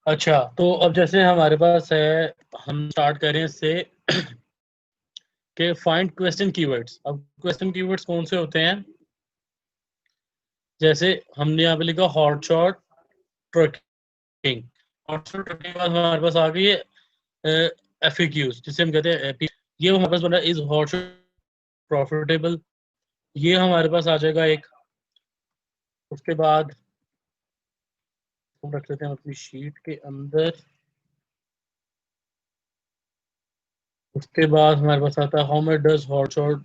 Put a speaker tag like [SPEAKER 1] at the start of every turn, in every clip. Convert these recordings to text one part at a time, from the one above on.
[SPEAKER 1] अच्छा, तो अब जैसे हमारे पास है, हम स्टार्ट करें इससे कि फाइंड क्वेश्चन कीवर्ड्स। अब क्वेश्चन कीवर्ड्स कौन से होते हैं? जैसे हमने यहाँ पे लिखा hot shot trucking. Hot shot trucking के बाद हमारे पास आ गई है एफएक्यूज, जिसे हम कहते हैं ये हमारे पास बना इज हॉट शॉट प्रॉफिटेबल, ये हमारे पास आ जाएगा एक। उसके बाद हम रख लेते हैं अपनी शीट के अंदर। उसके बाद हमारे पास आता है how much does hot shot.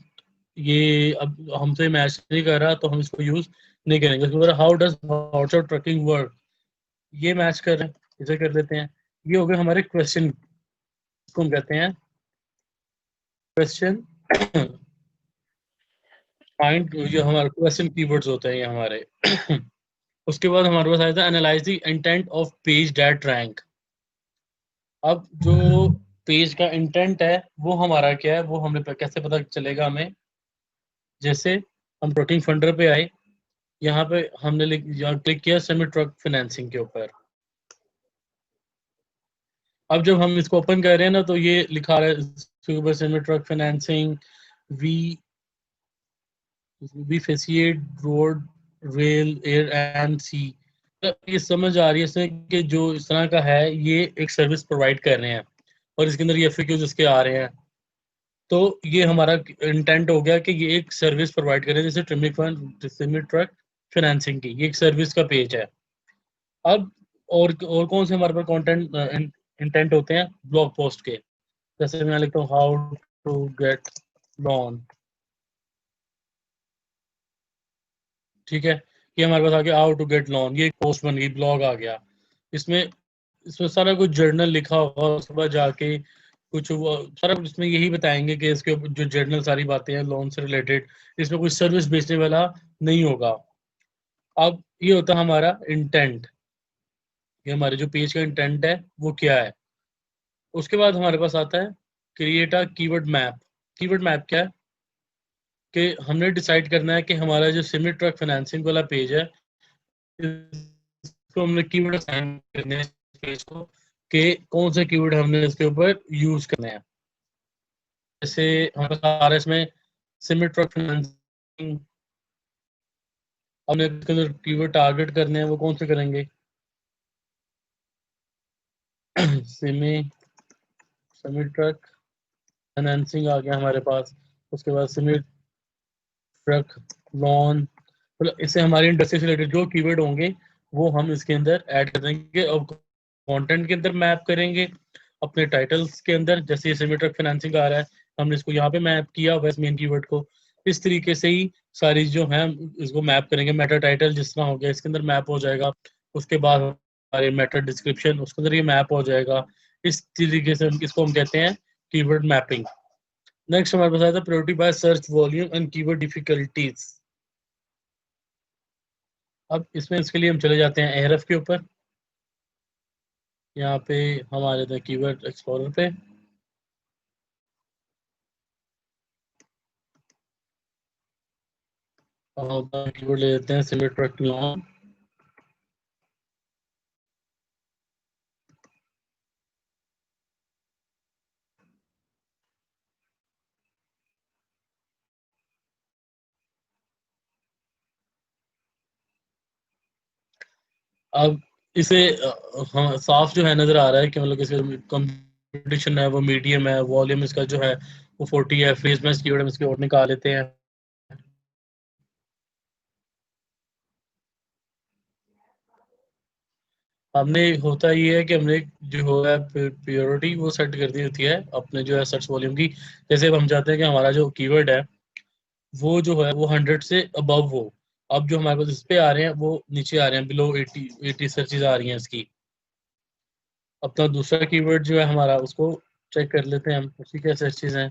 [SPEAKER 1] ये अब हमसे मैच नहीं कर रहा तो हम इसको यूज नहीं करेंगे। उसके बाद how does hot shot trucking work, ये मैच कर रहे हैं, इसे कर लेते हैं। ये हो गए हमारे क्वेश्चन, इसको हम कहते हैं क्वेश्चन फाइंड, ये हमारे क्वेश्चन कीवर्ड्स होते हैं ये हमारे। उसके बाद हमारे पास आया था analyse the intent of page that rank. अब जो पेज का इंटेंट है वो हमारा क्या है, वो हमें कैसे पता चलेगा हमें? जैसे हम ट्रकिंग फंडर पे आए, यहाँ पे हमने यहाँ क्लिक किया सेमी ट्रक फाइनेंसिंग के ऊपर। अब जब हम इसको ओपन कर रहे हैं ना, तो ये लिखा रहा है इसके ऊपर semi truck financing, we we facilitate road rail air and sea. ये समझ आ रही है इसमें कि जो इस तरह का है ये एक सर्विस प्रोवाइड कर रहे हैं, और इसके अंदर ये एफएक्यूज इसके आ रहे हैं। तो ये हमारा इंटेंट हो गया कि ये एक सर्विस प्रोवाइड कर रहे हैं, जैसे सेमी ट्रक फाइनेंसिंग की ये एक सर्विस का पेज है। अब और कौन से हमारे पास कंटेंट इंटेंट होते हैं ब्लॉग पोस्ट के? जैसे मैं लिखता हूँ हाउ टू गेट लोन, ठीक है। ये हमारे पास आ गया हाउ टू गेट लोन, ये एक पोस्ट बन गई, ब्लॉग आ गया। इसमें इसमें सारा कुछ जर्नल लिखा होगा, उसके बाद जाके कुछ सारा कुछ इसमें यही बताएंगे कि इसके ऊपर जो जर्नल सारी बातें हैं लोन से रिलेटेड, इसमें कोई सर्विस बेचने वाला नहीं होगा। अब ये होता है हमारा इंटेंट, ये हमारे जो पेज का इंटेंट है वो क्या है। उसके बाद हमारे पास आता है create a keyword map. Keyword map क्या है कि हमने डिसाइड करना है कि हमारा जो सेमी ट्रक फाइनेंसिंग वाला पेज है, इसको हमने कीवर्ड असाइन करने हैं इस पेज को, कि कौन से कीवर्ड हमने इसके ऊपर यूज करने हैं। जैसे हमारे पास आ रहा है इसमें सेमी ट्रक फाइनेंसिंग, हमने इसके अंदर कीवर्ड टारगेट करने हैं, वो कौन से करेंगे? सेमी सेमी ट्रक फाइनेंसिंग आ गया हमारे पास। उसके बाद सेमी ट्रक लोन, मतलब इससे हमारी इंडस्ट्री से रिलेटेड जो कीवर्ड होंगे वो हम इसके अंदर ऐड कर देंगे और कंटेंट के अंदर मैप करेंगे अपने टाइटल्स के अंदर। जैसे ये सेमी ट्रक फाइनेंसिंग आ रहा है, हमने इसको यहाँ पे मैप किया वैसे मेन कीवर्ड को। इस तरीके से ही सारी जो है इसको मैप करेंगे। मेटा टाइटल जिस तरह हो गया इसके अंदर मैप हो जाएगा। उसके बाद हमारे मेटा डिस्क्रिप्शन उसके अंदर ये मैप हो जाएगा। इस तरीके से इसको हम कहते हैं कीवर्ड मैपिंग। नेक्स्ट हमारे पास आता है priority by search volume and keyword difficulties. अब इसमें इसके लिए हम चले जाते हैं एhref के ऊपर। यहाँ पे हमारे थे कीवर्ड एक्सप्लोरर पे, और कीवर्ड ले लेते हैं सिलेक्ट ट्रक लॉन्ग। अब इसे हाँ साफ जो है नजर आ रहा है कि मतलब इसका कंपटीशन है वो मीडियम है, वॉल्यूम इसका जो है वो 40 है, फ्रेज में कीवर्ड हम इसके और निकाल लेते हैं। हमने होता ये है कि हमने जो है प्योरिटी वो सेट कर दी होती है अपने जो है सर्च वॉल्यूम की। जैसे अब हम चाहते हैं कि हमारा जो कीवर्ड है वो जो है वो 100 से अबव हो। अब जो हमारे पास इस पे आ रहे हैं वो नीचे आ रहे हैं, बिलो 80 सर्चेज आ रही हैं इसकी। अपना दूसरा कीवर्ड जो है हमारा उसको चेक कर लेते हैं हम, उसी क्या सर्चेज हैं।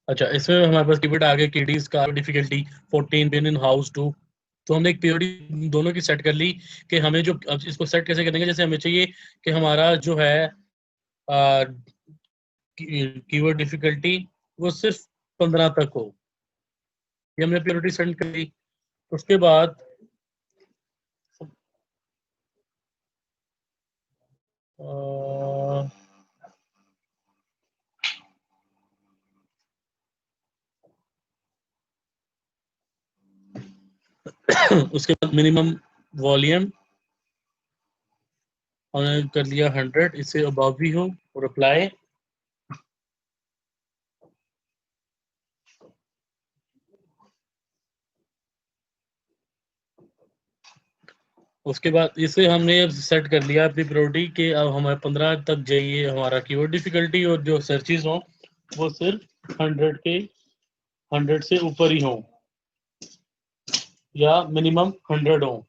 [SPEAKER 1] अच्छा, इसमें हमारे पास कीवर्ड आ गया किडीज का डिफिकल्टी 14 बिन इन हाउस टू। तो हमने एक पीरियड दोनों की सेट कर ली कि हमें जो, अब इसको सेट कैसे करेंगे, जैसे हमें चाहिए कि हमारा जो है कीवर्ड डिफिकल्टी वो सिर्फ 15 तक हो। ये हमने प्योरिटी सेट कर ली। उसके बाद उसके बाद मिनिमम वॉल्यूम हमने कर लिया 100, इससे अबव भी हो। और अप्लाई। उसके बाद इसे हमने सेट कर लिया अपनी प्रायोरिटी के अब हमें 15 तक चाहिए हमारा कीवर्ड डिफिकल्टी, और जो सर्चेज हो वो सिर्फ 100 से ऊपर ही हो या मिनिमम 100 हो।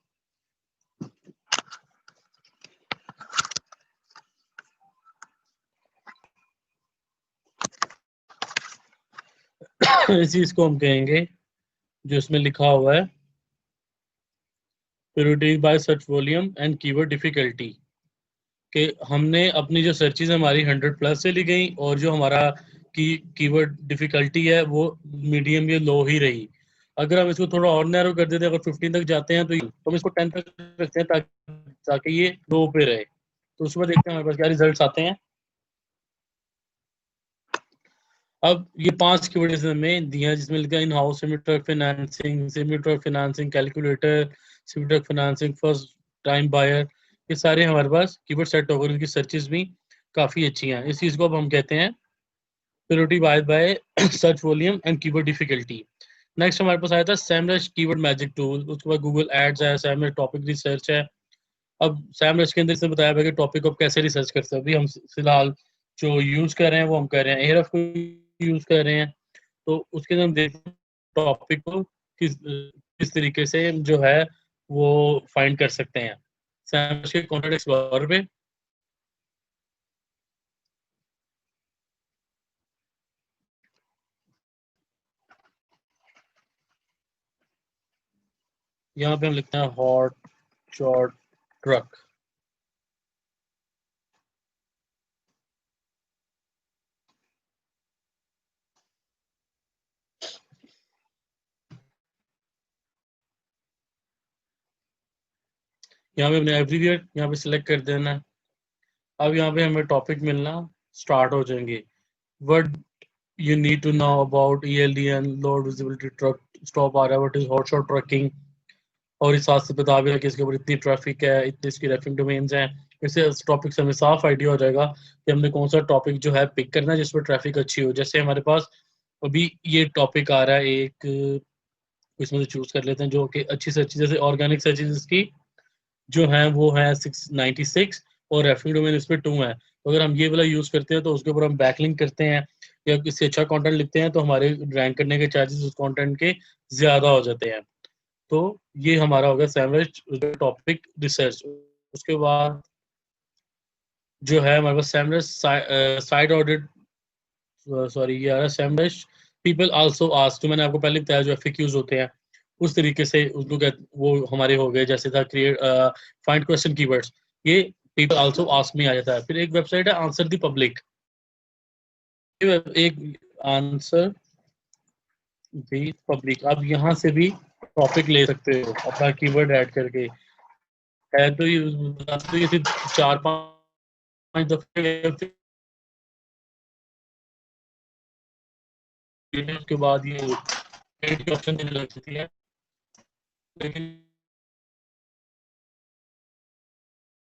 [SPEAKER 1] इस चीज को हम कहेंगे जो इसमें लिखा हुआ है priority by search volume and keyword difficulty, कि हमने अपनी जो सर्चेज हमारी 100+ से ली गई और जो हमारा कीवर्ड डिफिकल्टी है वो मीडियम या लो ही रही। अगर हम इसको थोड़ा और नैरो कर देते हैं, अगर 15 तक जाते हैं तो हम इसको 10 तक रखते हैं ताकि ये लो पे रहे। तो उसमें देखते हैं हमारे पास क्या रिजल्ट्स आते हैं। अब ये 5 कीवर्ड्स हमें दिए हैं जिसमें लिखा है in house semi truck financing, semi truck financing calculator, semi truck financing, first time buyer. ये सारे हमारे पास कीवर्ड सेट हो गए, उनकी सर्चेस भी काफी अच्छी हैं। इस चीज को अब हम कहते हैं priority by search volume and keyword difficulty. Next हमारे पास आया था सैमरश कीवर्ड मैजिक टूल। उसके बाद गूगल एड्स है, सैमरश टॉपिक रिसर्च है। अब सैमरश के अंदर से बताया गया कि टॉपिक को कैसे रिसर्च कर सकते हैं। अभी हम फिलहाल जो यूज कर रहे हैं वो हम कर रहे हैं एयरफ को यूज कर रहे हैं। तो उसके अंदर हम देखते हैं टॉपिक को किस किस तरीके से जो है वो फाइंड कर सकते हैं सैमरश के कॉन्टेंट एक्सप्लोरर पे। यहाँ पे हम लिखते हैं हॉट शॉट ट्रक। यहाँ पे हमने एवरीवेयर यहाँ पे सिलेक्ट कर देना है। अब यहाँ पे हमें टॉपिक मिलना स्टार्ट हो जाएंगे। What you need to know about ELDN load visibility truck stop आ रहा है, what is hot shot trucking. और इस साथ से बता भी है कि इसके ऊपर इतनी ट्रैफिक है, इतनी इसकी रेफरिंग डोमेन्स हैं। इससे इस टॉपिक से हमें साफ आइडिया हो जाएगा कि हमने कौन सा टॉपिक जो है पिक करना है जिसमें ट्रैफिक अच्छी हो। जैसे हमारे पास अभी ये टॉपिक आ रहा है एक, इसमें से चूज कर लेते हैं जो कि अच्छी से अच्छी, जैसे ऑर्गेनिक सर्चेज की जो है वो है 696 और रेफरिंग डोमेन इस पर 2 है। तो अगर हम ये वाला यूज करते हैं तो उसके ऊपर हम बैकलिंक करते हैं या किसी अच्छा कंटेंट लिखते हैं तो हमारे रैंक करने के चार्जेस उस कंटेंट के ज्यादा हो जाते हैं। तो ये हमारा होगा सैमरश टॉपिक रिसर्च। उसके बाद जो है हमारे पास सैमरश साइड ऑडिट, सॉरी ये आ रहा है सैमरश पीपल आल्सो आस्क, जो मैंने आपको पहले बताया जो FAQs होते हैं उस तरीके से उनको वो हमारे हो गए। जैसे था क्रिएट फाइंड क्वेश्चन कीवर्ड्स, ये पीपल आल्सो आस्क में आ जाता है। फिर एक वेबसाइट है आंसर द पब्लिक, एक आंसर द पब्लिक। आप यहाँ से भी टॉपिक ले सकते हो अपना कीवर्ड ऐड करके। है तो ये सिर्फ 4-5 दफे उसके बाद ये पेड की ऑप्शन देने लग जाती है। लेकिन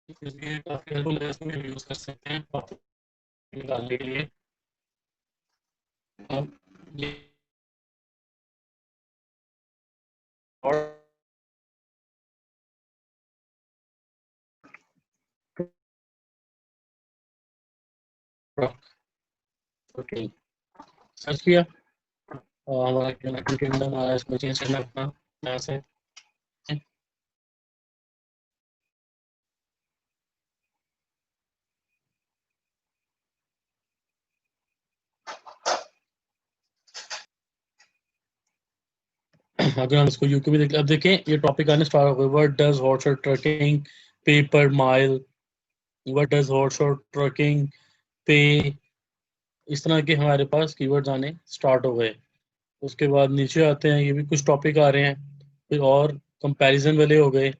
[SPEAKER 1] इसलिए काफी हेल्पफुल है, इसमें यूज कर सकते हैं टॉपिक निकालने के लिए। अब ये और ओके सर्च किया और हमारा यूनाइटेड किंगडम आ रहा है, इसको चेंज करना अपना यहाँ से। अगर हम इसको यूके भी देख, अब देखें ये टॉपिक आने स्टार्ट हो गए। What does hot shot trucking pay per mile, what does hot shot trucking pay, इस तरह के हमारे पास कीवर्ड्स आने स्टार्ट हो गए। उसके बाद नीचे आते हैं, ये भी कुछ टॉपिक आ रहे हैं, फिर और कंपैरिजन वाले हो गए,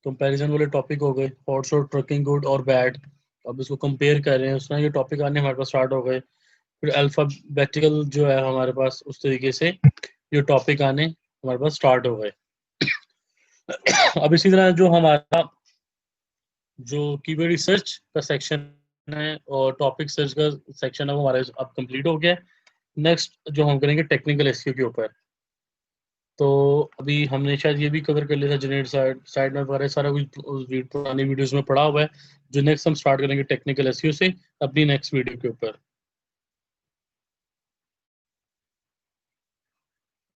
[SPEAKER 1] कंपैरिजन वाले टॉपिक हो गए, हॉट शॉट ट्रकिंग गुड और बैड, अब इसको कंपेयर कर रहे हैं, उस तरह के टॉपिक आने हमारे पास स्टार्ट हो गए। फिर अल्फाबेटिकल जो है हमारे पास, उस तरीके से ये टॉपिक आने हमारे पास स्टार्ट हो गए। अब इसी तरह जो हमारा जो कीवर्ड रिसर्च का सेक्शन है और टॉपिक सर्च का सेक्शन है वो हमारा अब कंप्लीट हो गया है। नेक्स्ट जो हम करेंगे टेक्निकल एसईओ के ऊपर। तो अभी हमने शायद ये भी कवर कर लिया था, जनरेट साइड मैप वगैरह सारा कुछ पुरानी वीडियोस में पड़ा हुआ है। जो नेक्स्ट हम स्टार्ट करेंगे टेक्निकल एसईओ से अपनी नेक्स्ट वीडियो के ऊपर।